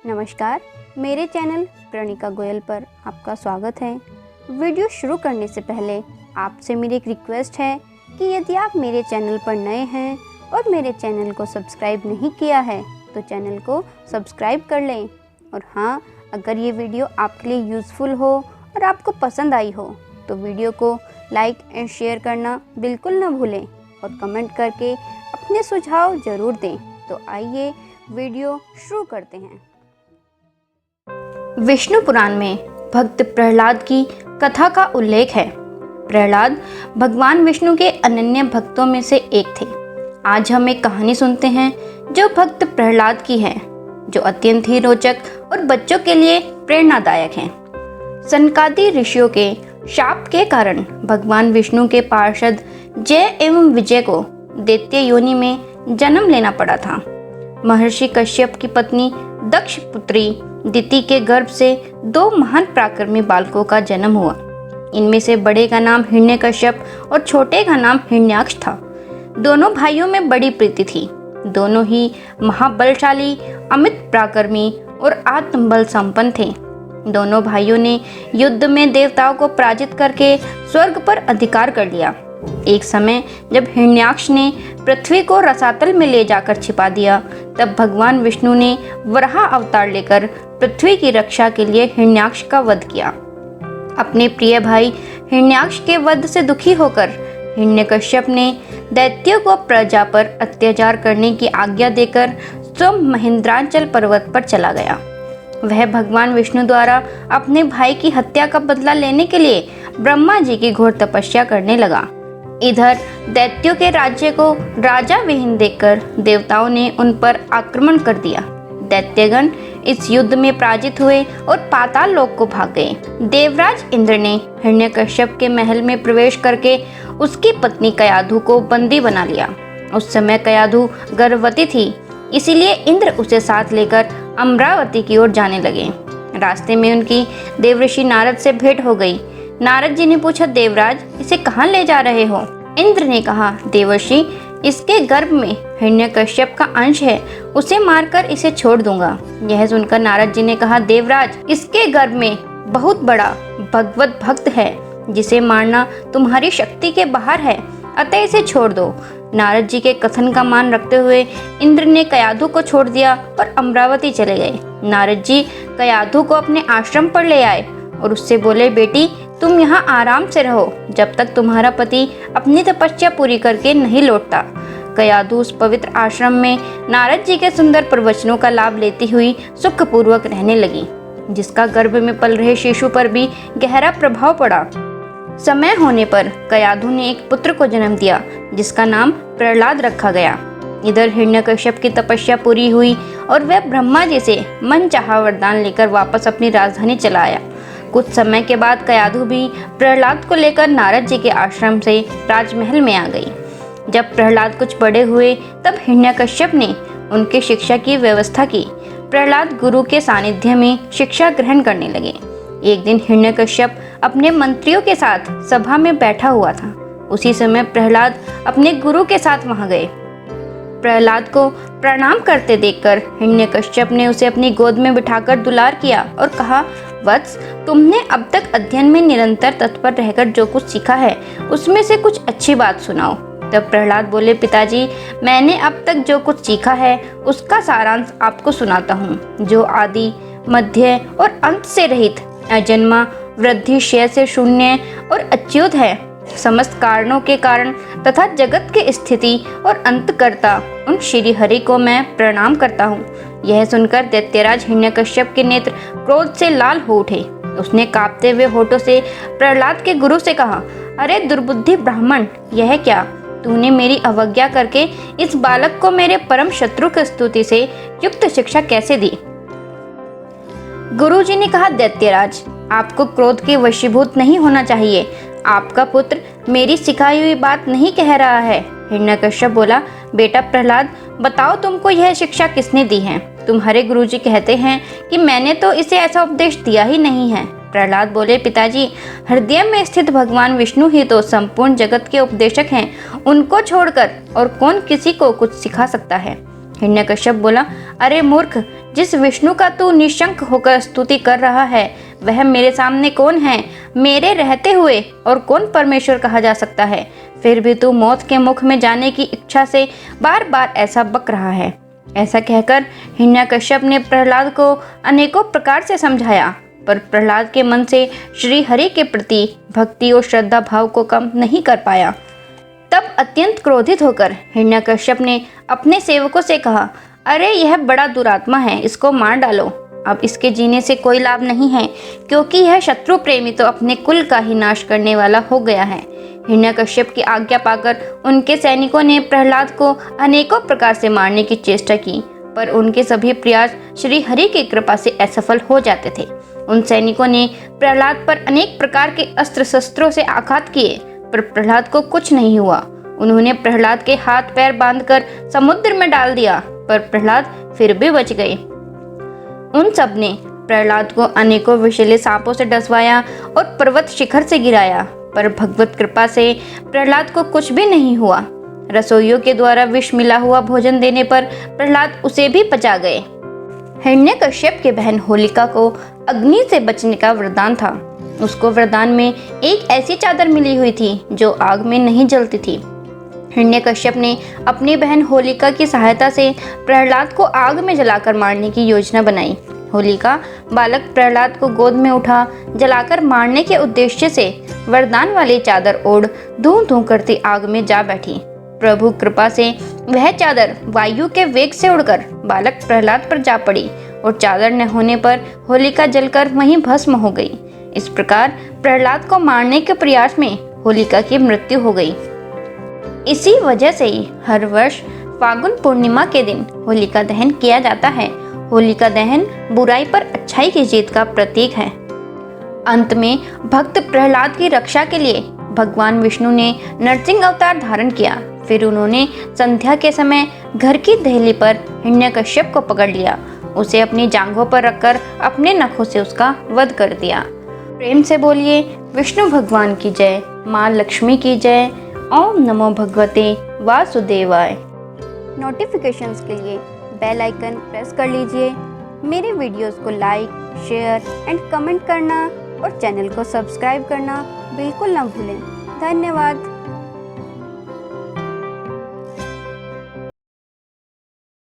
नमस्कार, मेरे चैनल प्रणिका गोयल पर आपका स्वागत है। वीडियो शुरू करने से पहले आपसे मेरी एक रिक्वेस्ट है कि यदि आप मेरे चैनल पर नए हैं और मेरे चैनल को सब्सक्राइब नहीं किया है तो चैनल को सब्सक्राइब कर लें। और हाँ, अगर ये वीडियो आपके लिए यूज़फुल हो और आपको पसंद आई हो तो वीडियो को लाइक एंड शेयर करना बिल्कुल ना भूलें और कमेंट करके अपने सुझाव ज़रूर दें। तो आइए वीडियो शुरू करते हैं। विष्णु पुराण में भक्त प्रहलाद की कथा का उल्लेख है। प्रहलाद भगवान विष्णु के अनन्य भक्तों में से एक थे। आज हम एक कहानी सुनते हैं जो भक्त प्रहलाद की है, जो अत्यंत ही रोचक और बच्चों के लिए प्रेरणादायक है। सनकादि ऋषियों के शाप के कारण भगवान विष्णु के पार्षद जय एवं विजय को दैत्य योनि में जन्म लेना पड़ा था। महर्षि कश्यप की पत्नी दक्ष पुत्री दिति के गर्भ से दो महान पराक्रमी बालकों का जन्म हुआ। इनमें से बड़े का नाम हिरण्यकश्यप और छोटे का नाम हिरण्याक्ष था। दोनों भाइयों में बड़ी प्रीति थी। दोनों ही महाबलशाली, अमित पराक्रमी और आत्मबल संपन्न थे। दोनों भाइयों ने युद्ध में देवताओं को पराजित करके स्वर्ग पर अधिकार कर लिया। एक समय जब हिरण्याक्ष ने पृथ्वी को रसातल में ले जाकर छिपा दिया, तब भगवान विष्णु ने वराह अवतार लेकर पृथ्वी की रक्षा के लिए हिरण्याक्ष का वध किया। अपने प्रिय भाई हिरण्याक्ष के वध से दुखी होकर हिरण्यकश्यप ने दैत्यों को प्रजा पर अत्याचार करने की आज्ञा देकर स्वयं महेंद्रांचल पर्वत पर चला गया। वह भगवान विष्णु द्वारा अपने भाई की हत्या का बदला लेने के लिए ब्रह्मा जी की घोर तपस्या करने लगा। इधर दैत्यों के राज्य को राजा विहीन देखकर देवताओं ने उन पर आक्रमण कर दिया। दैत्यगण इस युद्ध में पराजित हुए और पाताल लोक को भाग गए। देवराज इंद्र ने हिरण्यकश्यप के महल में प्रवेश करके उसकी पत्नी कयाधु को बंदी बना लिया। उस समय कयाधु गर्भवती थी, इसीलिए इंद्र उसे साथ लेकर अमरावती की ओर जाने लगे। रास्ते में उनकी देवर्षि नारद से भेंट हो गई। नारद जी ने पूछा, देवराज इसे कहाँ ले जा रहे हो? इंद्र ने कहा, देवर्षि इसके गर्भ में हिरण्यकश्यप का अंश है, उसे मारकर इसे छोड़ दूंगा। यह सुनकर नारद जी ने कहा, देवराज इसके गर्भ में बहुत बड़ा भगवत भक्त है, जिसे मारना तुम्हारी शक्ति के बाहर है, अतः इसे छोड़ दो। नारद जी के कथन का मान रखते हुए इंद्र ने कयाधु को छोड़ दिया और अमरावती चले गए। नारद जी कयाधु को अपने आश्रम पर ले आए और उससे बोले, बेटी तुम यहाँ आराम से रहो जब तक तुम्हारा पति अपनी तपस्या पूरी करके नहीं लौटता। कयाधु उस पवित्र आश्रम में नारद जी के सुंदर प्रवचनों का लाभ लेती हुई सुखपूर्वक रहने लगी, जिसका गर्भ में पल रहे शिशु पर भी गहरा प्रभाव पड़ा। समय होने पर कयाधु ने एक पुत्र को जन्म दिया, जिसका नाम प्रहलाद रखा गया। इधर हिरण्यकश्यप की तपस्या पूरी हुई और वह ब्रह्मा जी से मनचाहा वरदान लेकर वापस अपनी राजधानी चला आया। कुछ समय के बाद कयाधु भी प्रहलाद को लेकर नारद जी के आश्रम से राजमहल में आ गई। जब प्रहलाद कुछ बड़े हुए तब हिरण्यकश्यप ने उनकी शिक्षा की व्यवस्था की। प्रहलाद गुरु के सानिध्य में शिक्षा ग्रहण करने लगे। एक दिन हिरण्यकश्यप अपने मंत्रियों के साथ सभा में बैठा हुआ था। उसी समय प्रहलाद अपने गुरु के साथ वहां गए। प्रहलाद को प्रणाम करते देखकर हिरण्यकश्यप ने उसे अपनी गोद में बिठाकर दुलार किया और कहा, वत्स तुमने अब तक अध्ययन में निरंतर तत्पर रहकर जो कुछ सीखा है उसमें से कुछ अच्छी बात सुनाओ। तब प्रहलाद बोले, पिताजी मैंने अब तक जो कुछ सीखा है उसका सारांश आपको सुनाता हूँ, जो आदि मध्य और अंत से रहित, अजन्मा, वृद्धि क्षय से शून्य और अच्युत है, समस्त कारणों के कारण तथा जगत के स्थिति और अंतकर्ता उन श्री हरि को मैं प्रणाम करता हूँ। यह सुनकर दैत्यराज हिरण्यकश्यप के नेत्र क्रोध से लाल हो उठे। उसने कांपते हुए होठों से प्रहलाद के गुरु से कहा, अरे दुर्बुद्धि ब्राह्मण, यह क्या? तूने मेरी अवज्ञा करके इस बालक को मेरे परम शत्रु की स्तुति से युक्त शिक्षा कैसे दी? गुरुजी ने कहा, दैत्यराज आपको क्रोध के वशीभूत नहीं होना चाहिए। आपका पुत्र मेरी सिखाई हुई बात नहीं कह रहा है। हिरण्यकश्यप बोला, बेटा प्रहलाद बताओ तुमको यह शिक्षा किसने दी है? तुम्हारे गुरुजी कहते हैं कि मैंने तो इसे ऐसा उपदेश दिया ही नहीं है। प्रहलाद बोले, पिताजी हृदय में स्थित भगवान विष्णु ही तो संपूर्ण जगत के उपदेशक हैं, उनको छोड़कर और कौन किसी को कुछ सिखा सकता है। हिरण्यकश्यप बोला, अरे मूर्ख, जिस विष्णु का तू निशंक होकर स्तुति कर रहा है वह मेरे सामने कौन है? मेरे रहते हुए और कौन परमेश्वर कहा जा सकता है? फिर भी तू मौत के मुख में जाने की इच्छा से बार बार ऐसा बक रहा है। ऐसा कहकर हिरण्यकश्यप ने प्रहलाद को अनेकों प्रकार से समझाया, पर प्रहलाद के मन से श्री हरि के प्रति भक्ति और श्रद्धा भाव को कम नहीं कर पाया। तब अत्यंत क्रोधित होकर हिरण्यकश्यप ने अपने सेवकों से कहा, अरे यह बड़ा दुरात्मा है, इसको मार डालो। अब इसके जीने से कोई लाभ नहीं है, क्योंकि यह शत्रु प्रेमी तो अपने कुल का ही नाश करने वाला हो गया है। हिरण्यकश्यप की आज्ञा पाकर उनके सैनिकों ने प्रहलाद को अनेकों प्रकार से मारने की चेष्टा की, पर उनके सभी प्रयास श्री हरि की कृपा से असफल हो जाते थे। उन सैनिकों ने प्रहलाद पर अनेक प्रकार के अस्त्र शस्त्रों से आघात किए, पर प्रहलाद को कुछ नहीं हुआ। उन्होंने प्रहलाद के हाथ पैर बांधकर समुद्र में डाल दिया, पर प्रहलाद फिर भी बच गए। उन सब ने प्रहलाद को अनेकों विषैले सांपों से डसवाया और पर्वत शिखर से गिराया, पर भगवत कृपा से प्रहलाद को कुछ भी नहीं हुआ। रसोइयों के द्वारा विष मिला हुआ भोजन देने पर प्रहलाद उसे भी पचा गए। हिरण्यकश्यप के बहन होलिका को अग्नि से बचने का वरदान था। उसको वरदान में एक ऐसी चादर मिली हुई थी जो आग में नहीं जलती थी। हिरण्यकश्यप ने अपनी बहन होलिका की सहायता से प्रहलाद को आग में जलाकर मारने की योजना बनाई। होलिका बालक प्रहलाद को गोद में उठा जलाकर मारने के उद्देश्य से वरदान वाली चादर ओढ़ धूं धूं करती आग में जा बैठी। प्रभु कृपा से वह चादर वायु के वेग से उड़कर बालक प्रहलाद पर जा पड़ी और चादर न होने पर होलिका जलकर वहीं भस्म हो गई। इस प्रकार प्रहलाद को मारने के प्रयास में होलिका की मृत्यु हो गई। इसी वजह से ही हर वर्ष फागुन पूर्णिमा के दिन होलिका दहन किया जाता है। होलिका दहन बुराई पर अच्छाई की जीत का प्रतीक है। अंत में भक्त प्रहलाद की रक्षा के लिए भगवान विष्णु ने नरसिंह अवतार धारण किया। फिर उन्होंने संध्या के समय घर की देहली पर हिरण्यकश्यप को पकड़ लिया, उसे अपनी जांघों पर रखकर अपने नखों से उसका वध कर दिया। प्रेम से बोलिए विष्णु भगवान की जय, माँ लक्ष्मी की जय। ओम नमो भगवते वासुदेवाय। नोटिफिकेशंस के लिए बेल आइकन प्रेस कर लीजिए। मेरे वीडियोस को लाइक, शेयर एंड कमेंट करना और चैनल को सब्सक्राइब करना बिल्कुल ना भूलें। धन्यवाद।